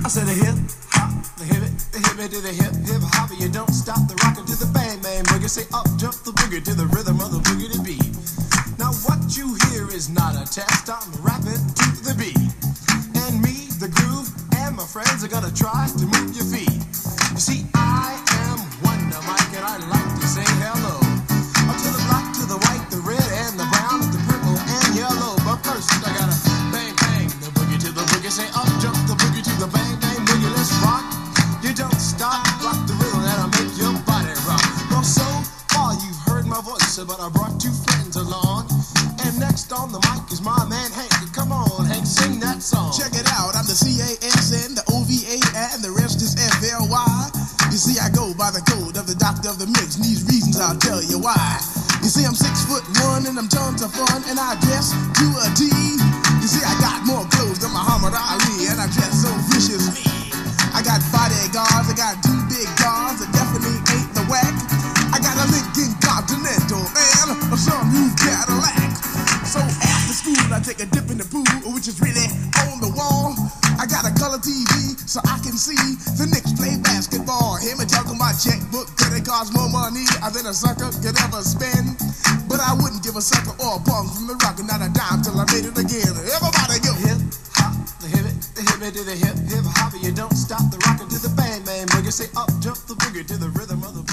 I said the hip hop, the hip to the hip hop. You don't stop the rockin' to the bang bang boogie. Say up jump the boogie to the rhythm of the boogie to beat. Now what you hear is not a test. I'm rapping to the beat, and me, the groove, and my friends are gonna try to move your feet. You see, I am Wonder Mike, and I like to say hello to the black, to the white, the red, and the brown, the purple, and yellow. But first, I gotta bang bang the boogie to the boogie. Say up jump the boogie to the bang bang boogie. Let's rock. You don't stop, rock the rhythm that'll make your body rock. Well, so far you've heard my voice, but I brought two friends along. And next on the mic is my man Hank. Come on, Hank, sing that song. Check it out, I'm the CASN, the OVA, and the rest is FLY. You see, I go by the code of the doctor of the mix, and these reasons I'll tell you why. You see, I'm 6'1" and I'm tons of fun, and I dress to a T. You see, I got more clothes than Muhammad Ali, and I dress so viciously. I got bodyguards, I got two big guards that definitely ain't the whack. I got a Lincoln Continental and a sunroof Cadillac. So after school I take a dip in the pool, which is really on the wall. I got a color TV so I can see the Knicks play basketball. Hear me talking my checkbook, cause it costs more money than a sucker could ever spend. But I wouldn't give a sucker or a punk from the rock and not a dime till I made it again. Everybody go! Hip hop, the hip to the hip hop. You don't stop the rockin' to the bang bang boogie. Say up jump the boogie to the rhythm of the